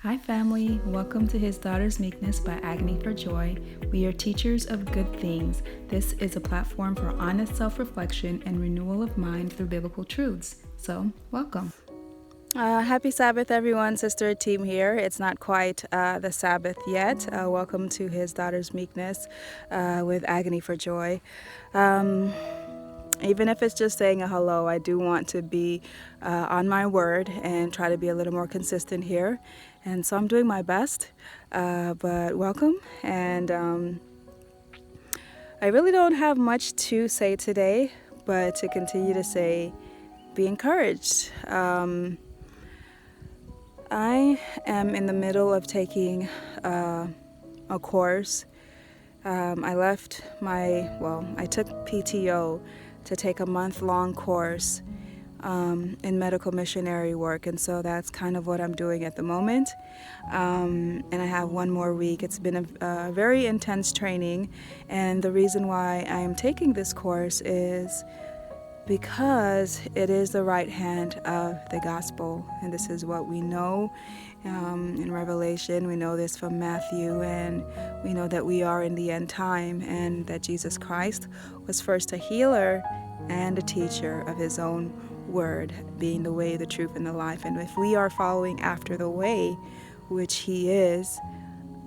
Hi family, welcome to His Daughter's Meekness by Agony for Joy. We are teachers of good things. This is a platform for honest self-reflection and renewal of mind through biblical truths. So, welcome. Happy Sabbath, everyone. Sister Team here. It's not quite the Sabbath yet. Welcome to His Daughter's Meekness with Agony for Joy. Even if it's just saying a hello, I do want to be on my word and try to be a little more consistent here. And so I'm doing my best, but welcome. And I really don't have much to say today, but to continue to say, be encouraged. I am in the middle of taking a course. I took PTO to take a month-long course in medical missionary work, and so that's kind of what I'm doing at the moment. And I have one more week. It's been a very intense training, and the reason why I'm taking this course is because it is the right hand of the gospel, and this is what we know in Revelation. We know this from Matthew, and we know that we are in the end time, and that Jesus Christ was first a healer and a teacher of his own word, being the way, the truth, and the life. And if we are following after the way, which he is,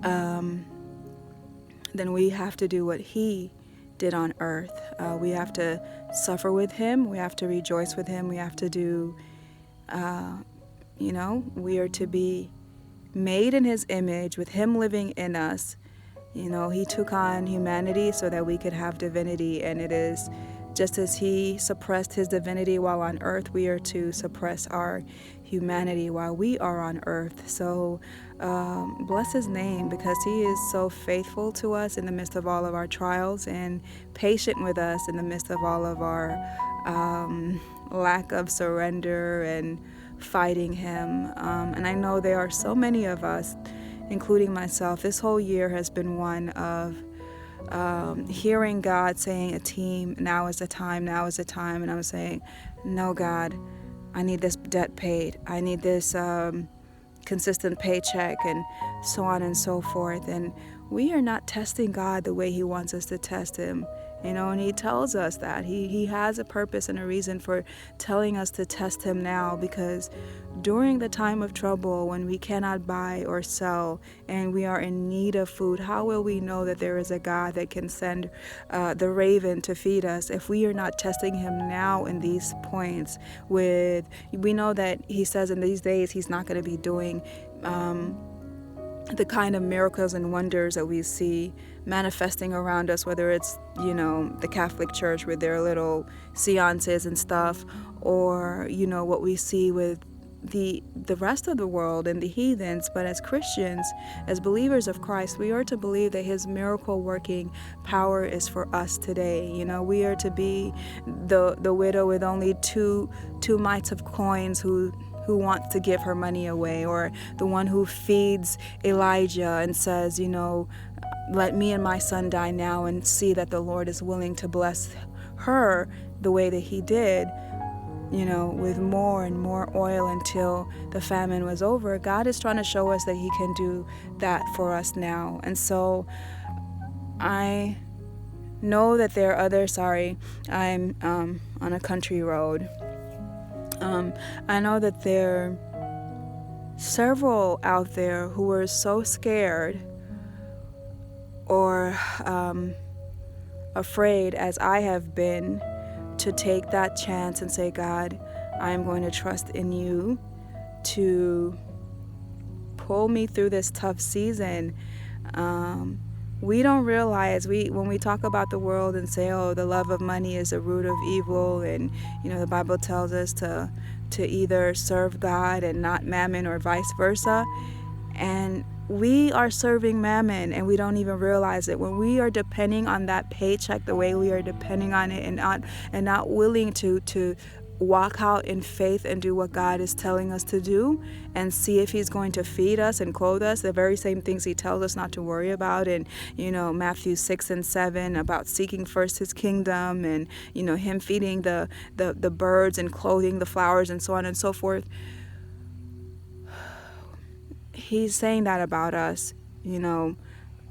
then we have to do what he did on earth. We have to suffer with him. We have to rejoice with him. We have to do, we are to be made in his image with him living in us. He took on humanity so that we could have divinity, and it is just as he suppressed his divinity while on earth, we are to suppress our humanity while we are on earth. So bless his name, because he is so faithful to us in the midst of all of our trials, and patient with us in the midst of all of our lack of surrender and fighting him. And I know there are so many of us, including myself. This whole year has been one of hearing God saying, a team, now is the time, and I'm saying, no, God, I need this debt paid, I need this consistent paycheck, and so on and so forth. And we are not testing God the way he wants us to test him, and he tells us that he has a purpose and a reason for telling us to test him now, because during the time of trouble, when we cannot buy or sell and we are in need of food, how will we know that there is a God that can send the raven to feed us if we are not testing him now in these points? We know that he says in these days he's not going to be doing the kind of miracles and wonders that we see manifesting around us, whether it's, the Catholic Church with their little seances and stuff, or, what we see with the rest of the world and the heathens. But as Christians, as believers of Christ, we are to believe that his miracle working power is for us today. We are to be the widow with only two mites of coins who wants to give her money away, or the one who feeds Elijah and says, let me and my son die now, and see that the Lord is willing to bless her the way that he did, with more and more oil until the famine was over. God is trying to show us that he can do that for us now. And so I know that there are others. I'm on a country road. I know that there are several out there who are so scared or afraid, as I have been, to take that chance and say, God, I'm going to trust in you to pull me through this tough season. We don't realize, when we talk about the world and say, oh, the love of money is the root of evil, and the Bible tells us to either serve God and not Mammon, or vice versa, and we are serving Mammon and we don't even realize it. When we are depending on that paycheck the way we are depending on it, and not willing to walk out in faith and do what God is telling us to do, and see if he's going to feed us and clothe us, the very same things he tells us not to worry about in Matthew 6 and 7, about seeking first his kingdom, and him feeding the birds and clothing the flowers and so on and so forth. he's saying that about us.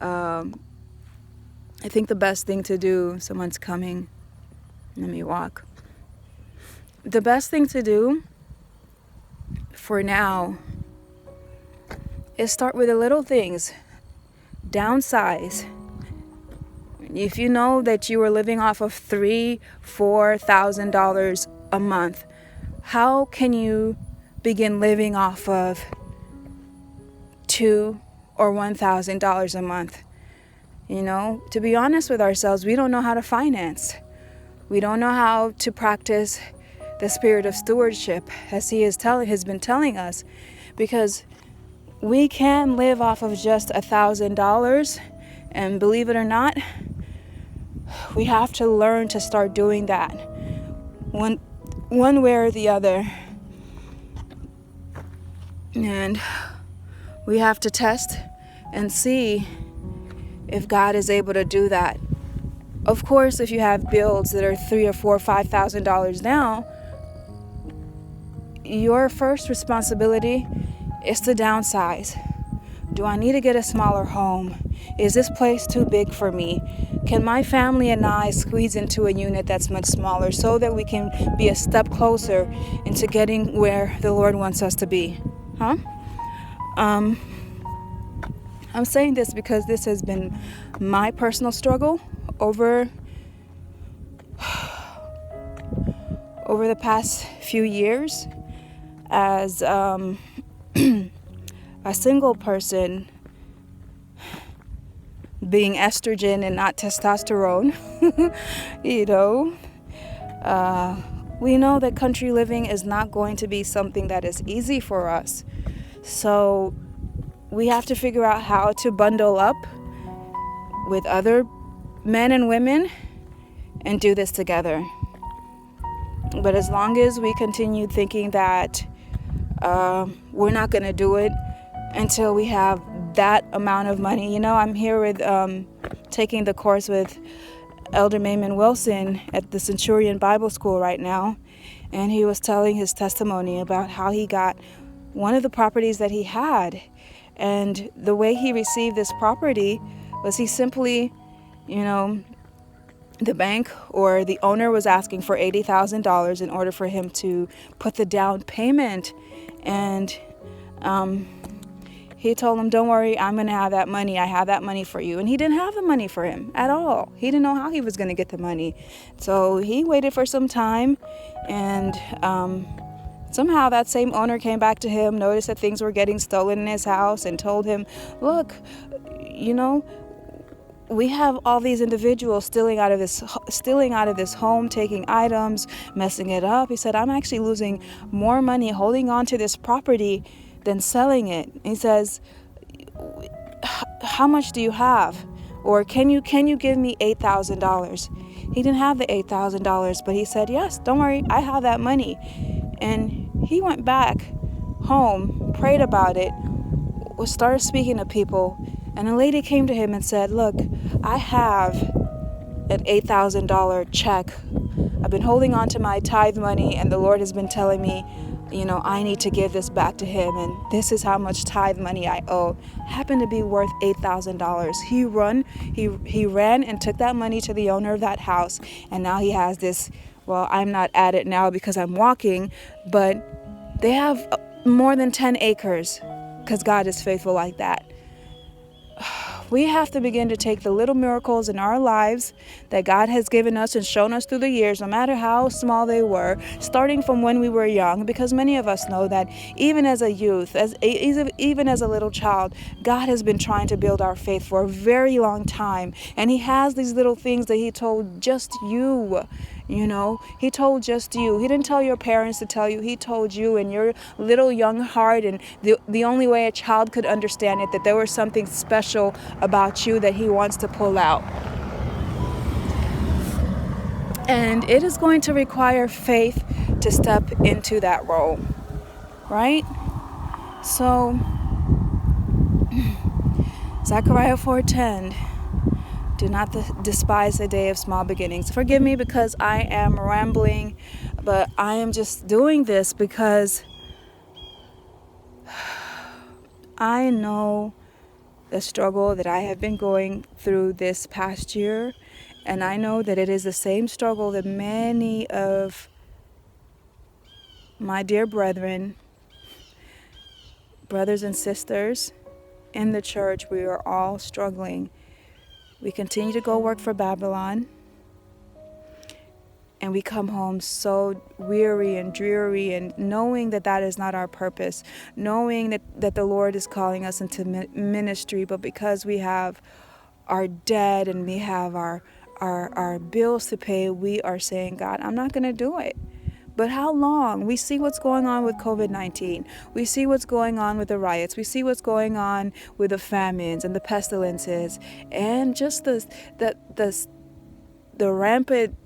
I think the best thing to do, someone's coming, let me walk. The best thing to do for now is start with the little things. Downsize. If you know that you are living off of $3,000-$4,000 a month, how can you begin living off of $2,000 or $1,000 a month? To be honest with ourselves, we don't know how to finance. We don't know how to practice the spirit of stewardship, as he has been telling us, because we can live off of just $1,000, and believe it or not, we have to learn to start doing that one way or the other. And we have to test and see if God is able to do that. Of course, if you have bills that are $3,000 or $4,000 or $5,000 now, your first responsibility is to downsize. Do I need to get a smaller home? Is this place too big for me? Can my family and I squeeze into a unit that's much smaller so that we can be a step closer into getting where the Lord wants us to be? I'm saying this because this has been my personal struggle over the past few years as a single person, being estrogen and not testosterone. We know that country living is not going to be something that is easy for us. So we have to figure out how to bundle up with other men and women and do this together. But as long as we continue thinking that we're not going to do it until we have that amount of money. I'm here with taking the course with Elder Mammon Wilson at the Centurion Bible School right now. And he was telling his testimony about how he got one of the properties that he had. And the way he received this property was he simply, the bank or the owner was asking for $80,000 in order for him to put the down payment. And he told him, don't worry, I'm going to have that money. I have that money for you. And he didn't have the money for him at all. He didn't know how he was going to get the money. So he waited for some time, and somehow that same owner came back to him, noticed that things were getting stolen in his house, and told him, look, we have all these individuals stealing out of this home, taking items, messing it up. He said, I'm actually losing more money holding on to this property than selling it. He says, how much do you have? Or can you give me $8,000? He didn't have the $8,000, but he said, yes, don't worry, I have that money. And he went back home, prayed about it, started speaking to people, and a lady came to him and said, look, I have an $8,000 check. I've been holding on to my tithe money, and the Lord has been telling me, I need to give this back to him, and this is how much tithe money I owe. Happened to be worth $8,000. He ran and took that money to the owner of that house, and now he has this, well, I'm not at it now because I'm walking, but they have more than 10 acres because God is faithful like that. We have to begin to take the little miracles in our lives that God has given us and shown us through the years, no matter how small they were, starting from when we were young, because many of us know that even as a youth, even as a little child, God has been trying to build our faith for a very long time. And he has these little things that he told just you. He told just you. He didn't tell your parents to tell you. He told you in your little young heart, and the only way a child could understand it, that there was something special about you that he wants to pull out. And it is going to require faith to step into that role, right? So, Zechariah 4:10. Do not despise the day of small beginnings. Forgive me because I am rambling, but I am just doing this because I know the struggle that I have been going through this past year, and I know that it is the same struggle that many of my dear brethren, brothers and sisters in the church, we are all struggling. We continue to go work for Babylon, and we come home so weary and dreary, and knowing that that is not our purpose, knowing that the Lord is calling us into ministry, but because we have our debt and we have our bills to pay, we are saying, God, I'm not going to do it. But how long? We see what's going on with COVID-19. We see what's going on with the riots. We see what's going on with the famines and the pestilences, and just the rampant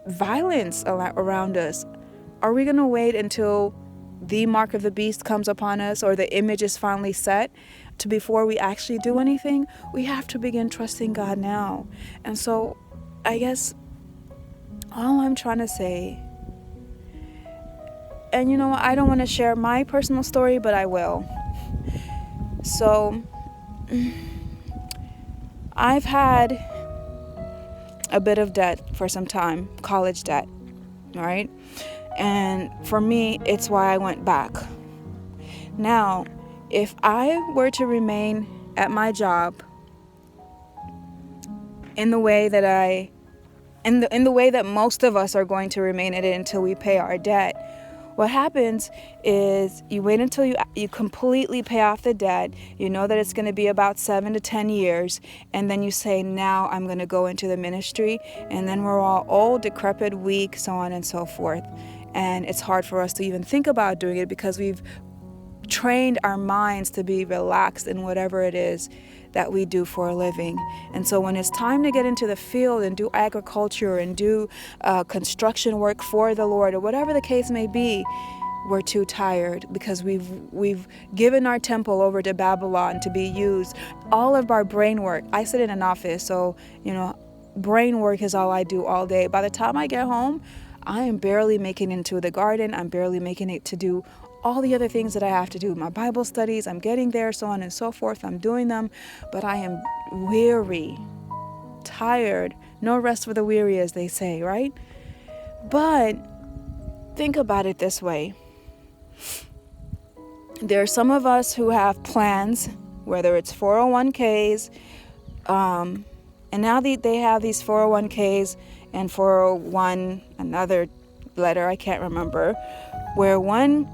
violence around us. Are we going to wait until the mark of the beast comes upon us, or the image is finally set, to before we actually do anything? We have to begin trusting God now. And so I guess all I'm trying to say, and you know, I don't want to share my personal story, but I will. So I've had a bit of debt for some time, college debt, all right? And for me, it's why I went back. Now, if I were to remain at my job in the way that in the way that most of us are going to remain at it until we pay our debt, what happens is you wait until you completely pay off the debt. You know that it's going to be about 7 to 10 years. And then you say, now I'm going to go into the ministry. And then we're all old, decrepit, weak, so on and so forth. And it's hard for us to even think about doing it because we've trained our minds to be relaxed in whatever it is that we do for a living. And so when it's time to get into the field and do agriculture and do construction work for the Lord, or whatever the case may be, we're too tired because we've given our temple over to Babylon to be used. All of our brain work. I sit in an office, so brain work is all I do all day. By the time I get home, I am barely making it into the garden. I'm barely making it to do all the other things that I have to do. My Bible studies, I'm getting there, so on and so forth. I'm doing them, but I am weary, tired. No rest for the weary, as they say, right? But think about it this way. There are some of us who have plans, whether it's 401ks, and now they have these 401ks and 401, another letter, I can't remember, where one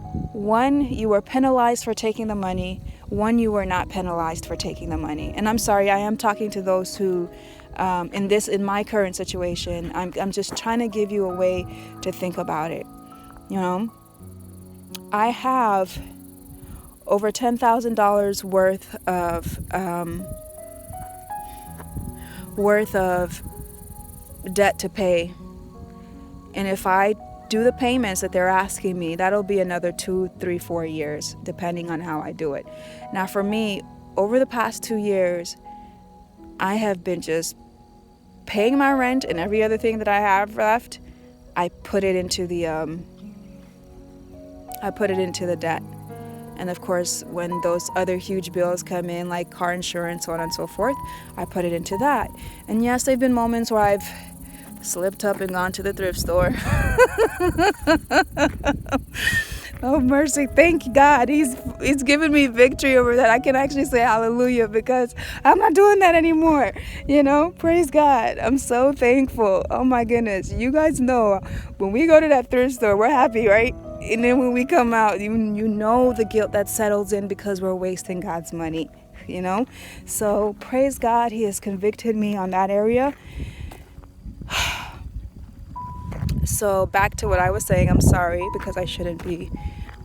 you were penalized for taking the money, one you were not penalized for taking the money. And I'm sorry, I am talking to those who, in my current situation, I'm just trying to give you a way to think about it. I have over $10,000 worth of debt to pay, and if I do the payments that they're asking me, that'll be another 2, 3, 4 years, depending on how I do it. Now, for me, over the past 2 years, I have been just paying my rent, and every other thing that I have left, I put it into the debt. And of course, when those other huge bills come in, like car insurance, so on and so forth, I put it into that. And yes, there have been moments where I've slipped up and gone to the thrift store. Oh, mercy. Thank God. He's given me victory over that. I can actually say hallelujah because I'm not doing that anymore. Praise God. I'm so thankful. Oh my goodness. You guys know when we go to that thrift store, we're happy, right? And then when we come out, you know the guilt that settles in because we're wasting God's money, So praise God. He has convicted me on that area. So back to what I was saying, I'm sorry because I shouldn't be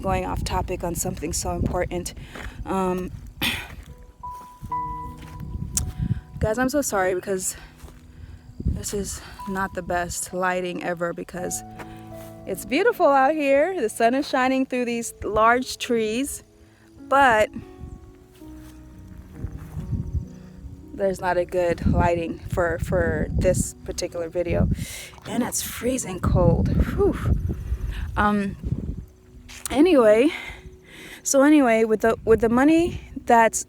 going off topic on something so important. Guys, I'm so sorry because this is not the best lighting ever because it's beautiful out here. The sun is shining through these large trees, but there's not a good lighting for this particular video, and it's freezing cold. Whew. Anyway, So anyway, with the money that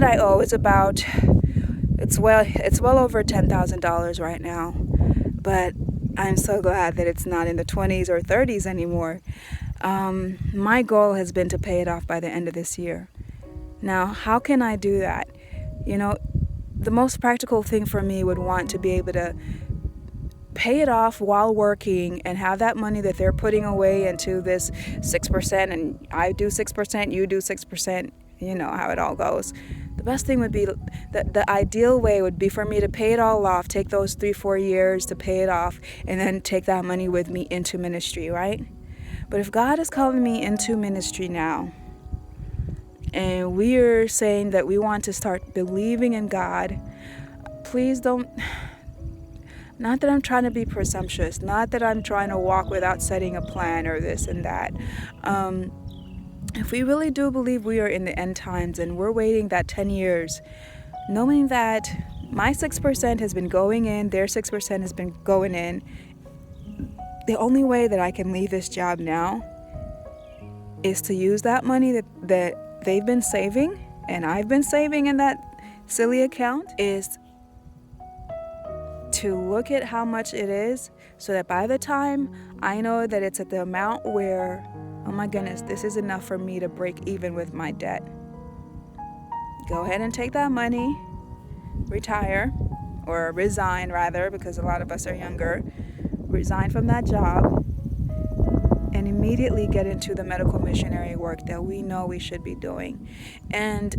I owe is about, it's well over $10,000 right now, but I'm so glad that it's not in the 20s or 30s anymore. My goal has been to pay it off by the end of this year. Now, how can I do that? The most practical thing for me would want to be able to pay it off while working and have that money that they're putting away into this 6%, and I do 6%, you do 6%, you know how it all goes. The best thing would be, the ideal way would be for me to pay it all off, take those 3-4 years to pay it off, and then take that money with me into ministry, right? But if God is calling me into ministry now, and we are saying that we want to start believing in God, please don't, not that I'm trying to be presumptuous, not that I'm trying to walk without setting a plan or this and that. If we really do believe we are in the end times and we're waiting that 10 years, knowing that my 6% has been going in, their 6% has been going in, the only way that I can leave this job now is to use that money that they've been saving and I've been saving in that silly account, is to look at how much it is, so that by the time I know that it's at the amount where, oh my goodness, this is enough for me to break even with my debt, go ahead and take that money, retire, or resign rather, because a lot of us are younger, resign from that job, and immediately get into the medical missionary work that we know we should be doing. And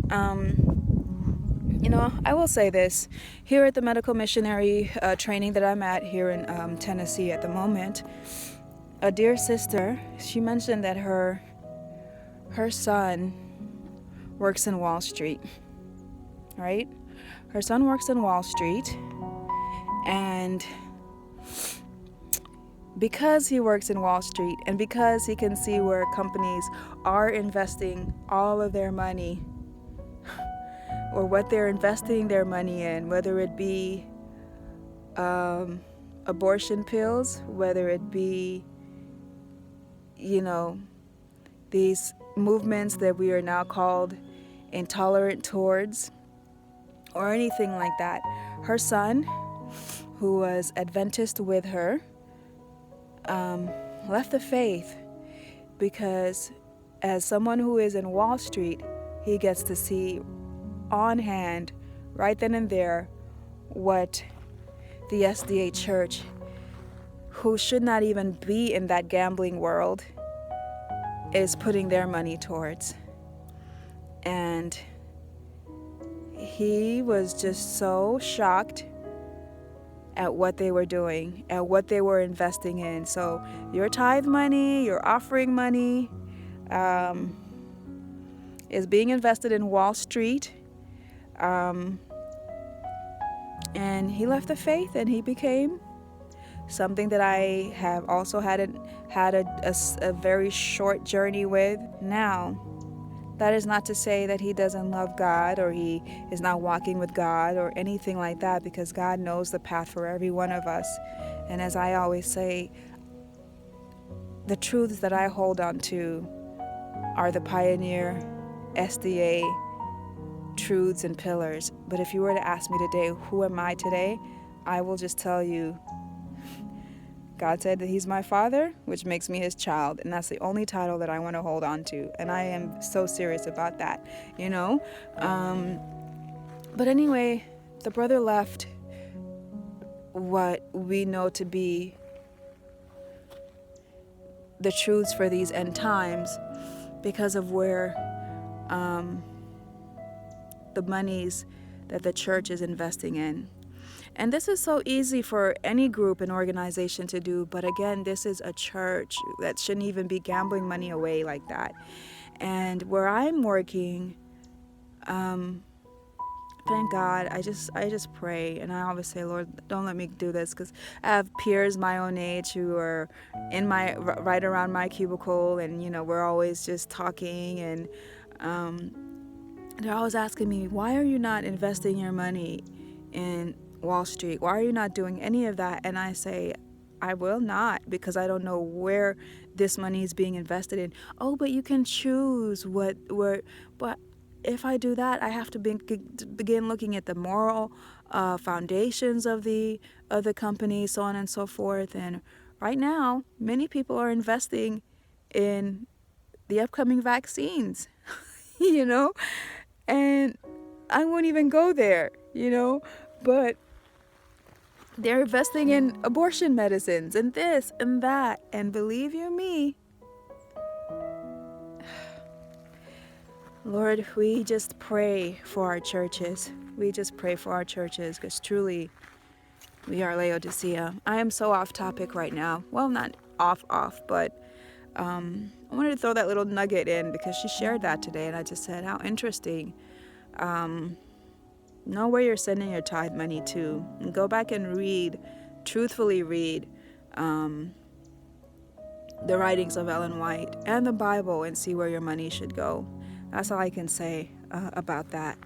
I will say this, here at the medical missionary training that I'm at here in Tennessee at the moment, a dear sister, she mentioned that her son works in Wall Street, right? Her son works in Wall Street, and because he works in Wall Street and because he can see where companies are investing all of their money, or what they're investing their money in, whether it be abortion pills, whether it be, these movements that we are now called intolerant towards, or anything like that. Her son, who was Adventist with her, left the faith because, as someone who is in Wall Street, he gets to see on hand, right then and there, what the SDA church, who should not even be in that gambling world, is putting their money towards. And he was just so shocked at what they were doing, at what they were investing in. So your tithe money, your offering money, is being invested in Wall Street. And he left the faith, and he became something that I have also had a very short journey with. Now, that is not to say that he doesn't love God, or he is not walking with God, or anything like that, because God knows the path for every one of us. And as I always say, the truths that I hold on to are the pioneer SDA truths and pillars. But if you were to ask me today, who am I today? I will just tell you, God said that he's my father, which makes me his child, and that's the only title that I want to hold on to, and I am so serious about that, But anyway, the brother left what we know to be the truths for these end times because of where the monies that the church is investing in. And this is so easy for any group and organization to do, but again, this is a church that shouldn't even be gambling money away like that. And where I'm working, thank God, I just pray, and I always say, Lord, don't let me do this, because I have peers my own age who are in right around my cubicle, and we're always just talking, and they're always asking me, why are you not investing your money in Wall Street? Why are you not doing any of that? And I say, I will not, because I don't know where this money is being invested in. Oh, but you can choose but if I do that, I have to begin looking at the moral foundations of the company, so on and so forth. And right now, many people are investing in the upcoming vaccines, you know, and I won't even go there, but they're investing in abortion medicines and this and that. And believe you me, Lord, we just pray for our churches. We just pray for our churches, because truly we are Laodicea. I am so off topic right now. Well, not off, but I wanted to throw that little nugget in because she shared that today, and I just said, how interesting. Know where you're sending your tithe money to. And go back and truthfully read the writings of Ellen White and the Bible, and see where your money should go. That's all I can say about that.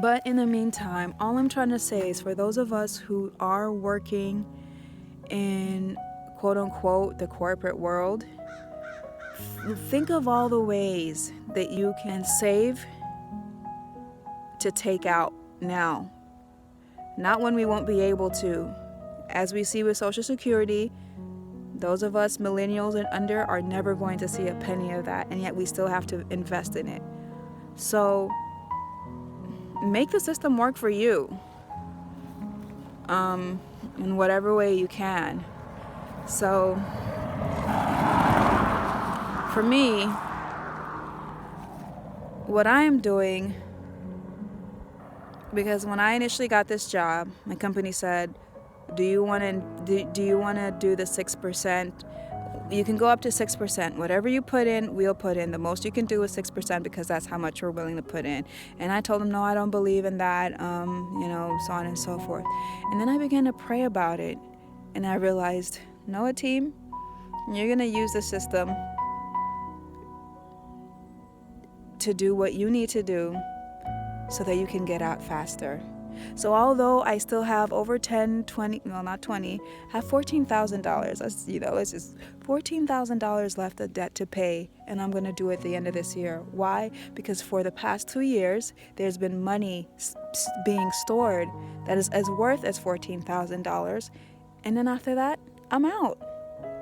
But in the meantime, all I'm trying to say is, for those of us who are working in quote unquote the corporate world, think of all the ways that you can save to take out now. Not when we won't be able to. As we see with Social Security, those of us millennials and under are never going to see a penny of that, and yet we still have to invest in it. So make the system work for you in whatever way you can. So for me, what I am doing, because when I initially got this job, my company said, do you want to do the 6%? You can go up to 6%. Whatever you put in, we'll put in. The most you can do is 6%, because that's how much we're willing to put in. And I told them, no, I don't believe in that, so on and so forth. And then I began to pray about it, and I realized, no, team, you're going to use the system to do what you need to do so that you can get out faster. So although I still have over have $14,000, it's just $14,000 left of debt to pay, and I'm going to do it at the end of this year. Why? Because for the past 2 years, there's been money being stored that is as worth as $14,000, and then after that, I'm out.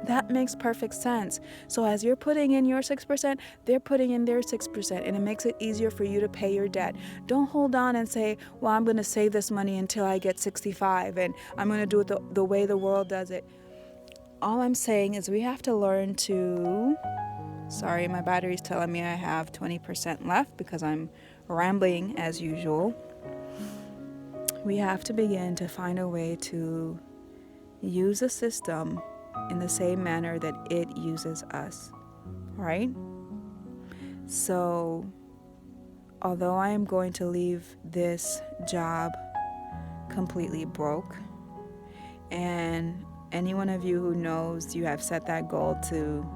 That makes perfect sense. So as you're putting in your 6%, they're putting in their 6%, and it makes it easier for you to pay your debt. Don't hold on and say, well, I'm going to save this money until I get 65, and I'm going to do it the way the world does it. All I'm saying is we have to learn to... Sorry, my battery's telling me I have 20% left because I'm rambling as usual. We have to begin to find a way to use a system in the same manner that it uses us, right? So, although I am going to leave this job completely broke, and any one of you who knows you have set that goal to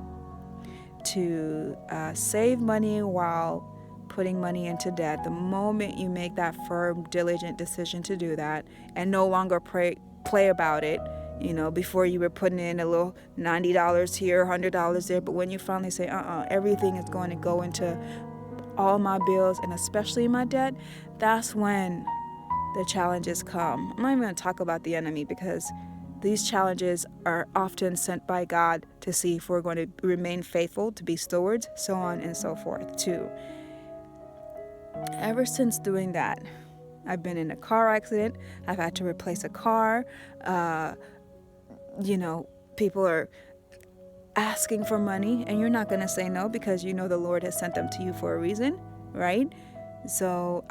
save money while putting money into debt, the moment you make that firm, diligent decision to do that and no longer play about it, before you were putting in a little $90 here, $100 there, but when you finally say, everything is going to go into all my bills and especially my debt, that's when the challenges come. I'm not even going to talk about the enemy, because these challenges are often sent by God to see if we're going to remain faithful, to be stewards, so on and so forth, too. Ever since doing that, I've been in a car accident. I've had to replace a car. People are asking for money, and you're not going to say no, because the Lord has sent them to you for a reason, right? So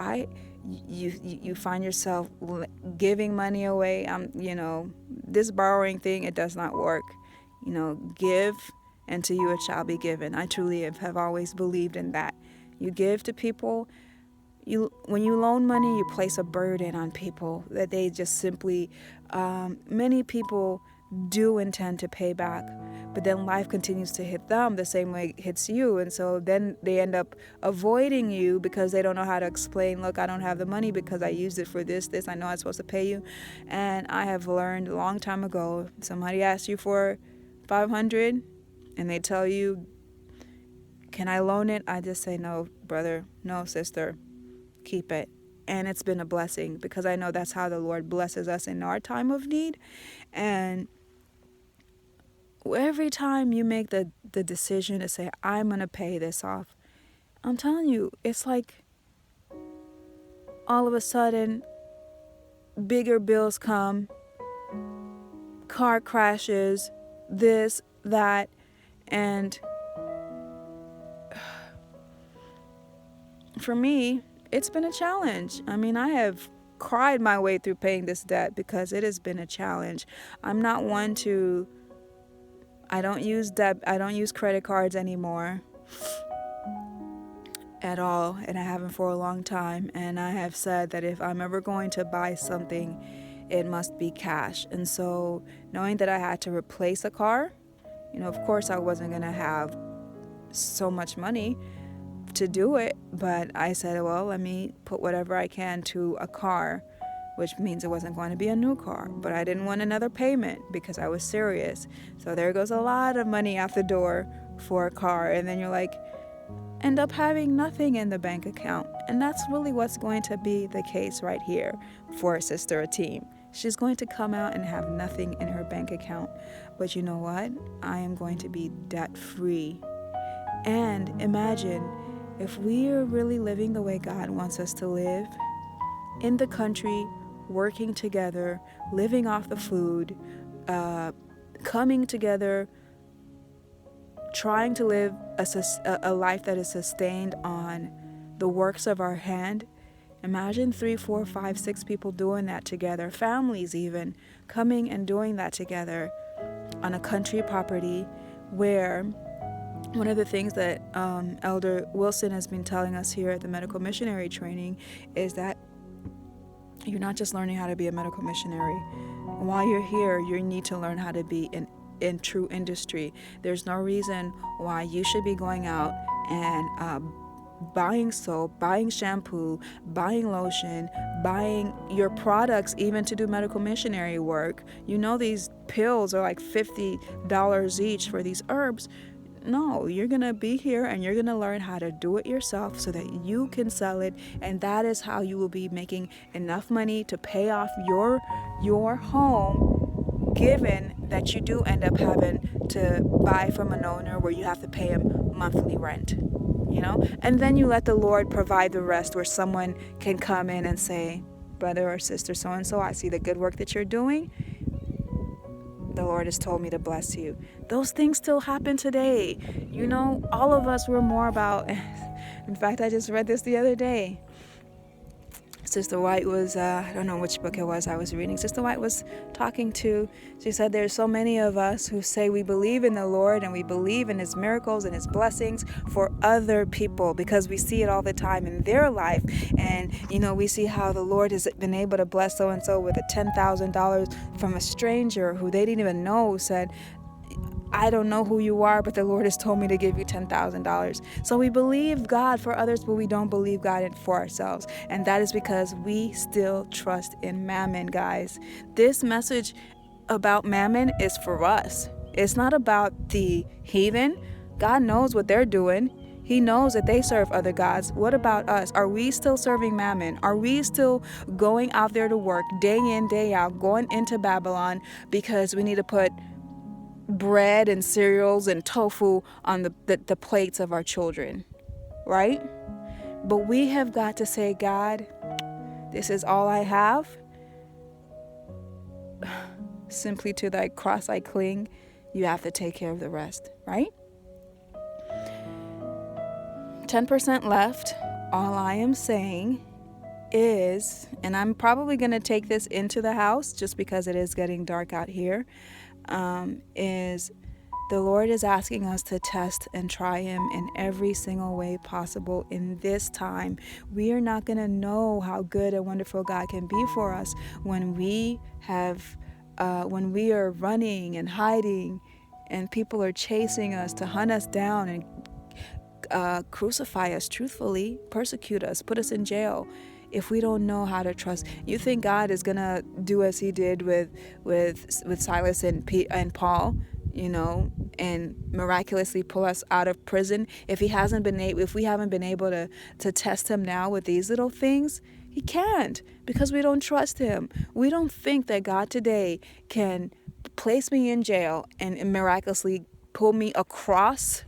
you find yourself giving money away. This borrowing thing, it does not work. Give, and to you it shall be given. I truly have always believed in that. You give to people. When you loan money, you place a burden on people that they just simply, many people do intend to pay back, but then life continues to hit them the same way it hits you. And so then they end up avoiding you because they don't know how to explain, look, I don't have the money because I used it for this, I know I'm supposed to pay you. And I have learned a long time ago, somebody asks you for $500 and they tell you, can I loan it? I just say, no, brother, no, sister, keep it. And it's been a blessing because I know that's how the Lord blesses us in our time of need. And every time you make the decision to say, I'm going to pay this off, I'm telling you, it's like all of a sudden bigger bills come, car crashes, this, that, and for me, it's been a challenge. I mean, I have cried my way through paying this debt because it has been a challenge. I'm not one to, I don't use credit cards anymore at all, and I haven't for a long time. And I have said that if I'm ever going to buy something, it must be cash. And so knowing that I had to replace a car, of course I wasn't going to have so much money to do it, but I said, well, let me put whatever I can to a car, which means it wasn't going to be a new car, but I didn't want another payment because I was serious. So there goes a lot of money out the door for a car, and then you're like, end up having nothing in the bank account. And that's really what's going to be the case right here for Sister Ateem. She's going to come out and have nothing in her bank account. But you know what? I am going to be debt free. And imagine if we are really living the way God wants us to live, in the country, working together, living off the food, coming together, trying to live a life that is sustained on the works of our hand. Imagine 3, 4, 5, 6 people doing that together, families even, coming and doing that together on a country property where one of the things that Elder Wilson has been telling us here at the medical missionary training is that you're not just learning how to be a medical missionary. While you're here, you need to learn how to be in true industry. There's no reason why you should be going out and buying soap, buying shampoo, buying lotion, buying your products even to do medical missionary work. These pills are like $50 each for these herbs. No, you're going to be here and you're going to learn how to do it yourself so that you can sell it. And that is how you will be making enough money to pay off your home, given that you do end up having to buy from an owner where you have to pay him monthly rent, And then you let the Lord provide the rest, where someone can come in and say, brother or sister so-and-so, I see the good work that you're doing. The Lord has told me to bless you. Those things still happen today. All of us were more about, in fact, I just read this the other day. Sister White was, I don't know which book it was I was reading. Sister White was she said there's so many of us who say we believe in the Lord and we believe in His miracles and His blessings for other people because we see it all the time in their life. And, we see how the Lord has been able to bless so-and-so with a $10,000 from a stranger who they didn't even know, said, I don't know who you are, but the Lord has told me to give you $10,000. So we believe God for others, but we don't believe God for ourselves. And that is because we still trust in Mammon, guys. This message about Mammon is for us. It's not about the heathen. God knows what they're doing. He knows that they serve other gods. What about us? Are we still serving Mammon? Are we still going out there to work day in, day out, going into Babylon because we need to put bread and cereals and tofu on the plates of our children, right? But we have got to say, God, this is all I have. Simply to thy cross I cling. You have to take care of the rest, right? 10% left. All I am saying is, and I'm probably going to take this into the house just because it is getting dark out here, is the Lord is asking us to test and try Him in every single way possible in this time. We are not going to know how good and wonderful God can be for us when we are running and hiding and people are chasing us to hunt us down and crucify us, truthfully, persecute us, put us in jail, if we don't know how to trust. You think God is gonna do as He did with Silas and Paul, and miraculously pull us out of prison? If we haven't been able to test Him now with these little things, He can't, because we don't trust Him. We don't think that God today can place me in jail and miraculously pull me across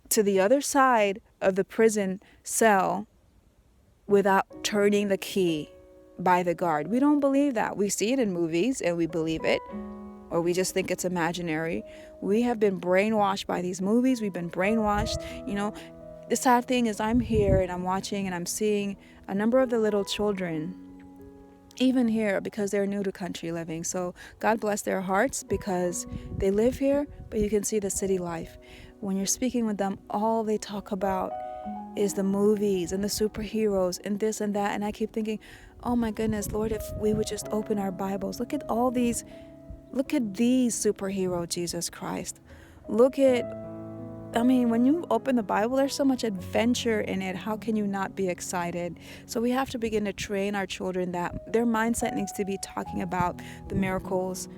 to the other side of the prison cell without turning the key by the guard. We don't believe that. We see it in movies and we believe it, or we just think it's imaginary. We have been brainwashed by these movies. We've been brainwashed. The sad thing is, I'm here and I'm watching and I'm seeing a number of the little children even here, because they're new to country living. So God bless their hearts, because they live here, but you can see the city life. When you're speaking with them, all they talk about is the movies and the superheroes and this and that. And I keep thinking, oh my goodness, Lord, if we would just open our Bibles. Look at these superhero Jesus Christ. When you open the Bible, there's so much adventure in it. How can you not be excited? So we have to begin to train our children that their mindset needs to be talking about the miracles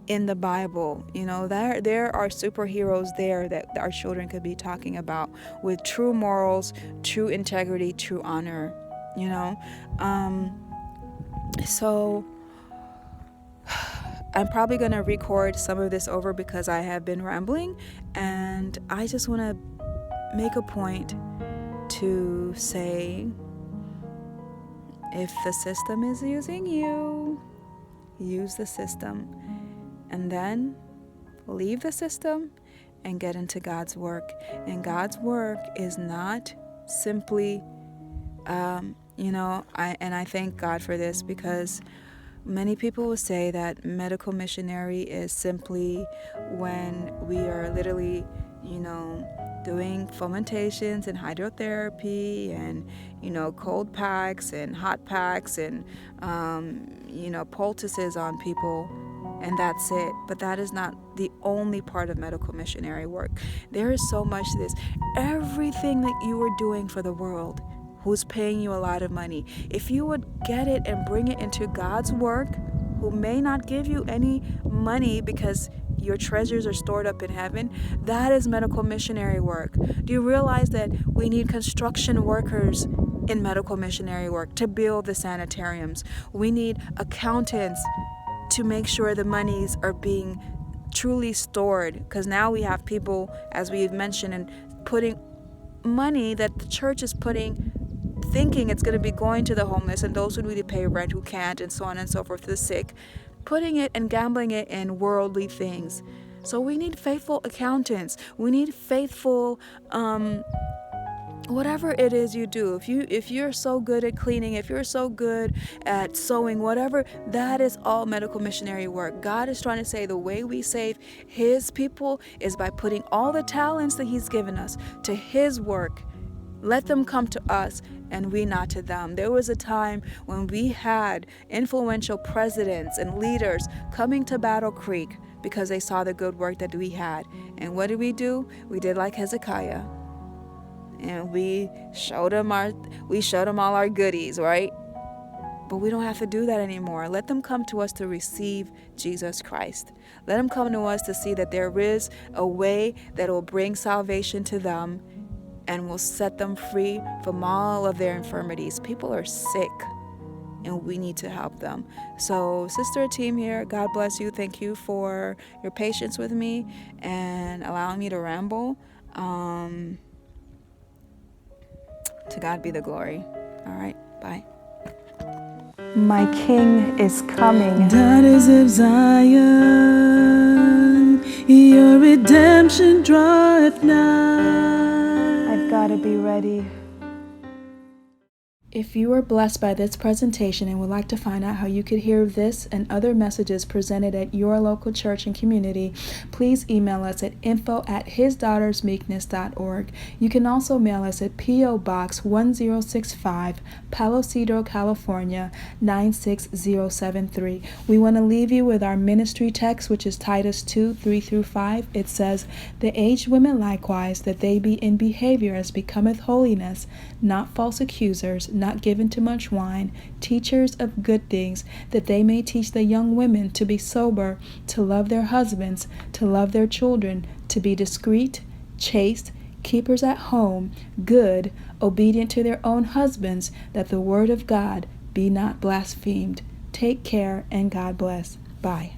in the Bible. There are superheroes there that our children could be talking about, with true morals, true integrity, true honor. So I'm probably going to record some of this over because I have been rambling, and I just want to make a point to say, if the system is using you, use the system, and then leave the system and get into God's work. And God's work is not simply, I thank God for this, because many people will say that medical missionary is simply when we are literally, doing fomentations and hydrotherapy and, cold packs and hot packs and, poultices on people, and that's it. But that is not the only part of medical missionary work. There is so much to this. Everything that you are doing for the world, who's paying you a lot of money, if you would get it and bring it into God's work, who may not give you any money because your treasures are stored up in heaven, that is medical missionary work. Do you realize that we need construction workers in medical missionary work to build the sanitariums? We need accountants to make sure the monies are being truly stored, because now we have people, as we've mentioned, and putting money that the church is putting, thinking it's going to be going to the homeless and those who need to pay rent who can't, and so on and so forth, to the sick, putting it and gambling it in worldly things. So we need faithful accountants. We need faithful whatever it is you do. If you're so good at cleaning, if you're so good at sewing, whatever, that is all medical missionary work. God is trying to say the way we save His people is by putting all the talents that He's given us to His work. Let them come to us and we not to them. There was a time when we had influential presidents and leaders coming to Battle Creek because they saw the good work that we had. And what did? We did like Hezekiah. And we showed them all our goodies, right? But we don't have to do that anymore. Let them come to us to receive Jesus Christ. Let them come to us to see that there is a way that will bring salvation to them and will set them free from all of their infirmities. People are sick, and we need to help them. So, Sister Team here, God bless you. Thank you for your patience with me and allowing me to ramble. To God be the glory. All right, bye. My King is coming. Daughters of Zion, your redemption draweth nigh. I've got to be ready. If you were blessed by this presentation and would like to find out how you could hear this and other messages presented at your local church and community, please email us at info@hisdaughtersmeekness.org. You can also mail us at P.O. Box 1065, Palo Cedro, California 96073. We want to leave you with our ministry text, which is Titus 2:3-5. It says, "The aged women likewise, that they be in behavior as becometh holiness, not false accusers, not given to much wine, teachers of good things, that they may teach the young women to be sober, to love their husbands, to love their children, to be discreet, chaste, keepers at home, good, obedient to their own husbands, that the word of God be not blasphemed." Take care and God bless. Bye.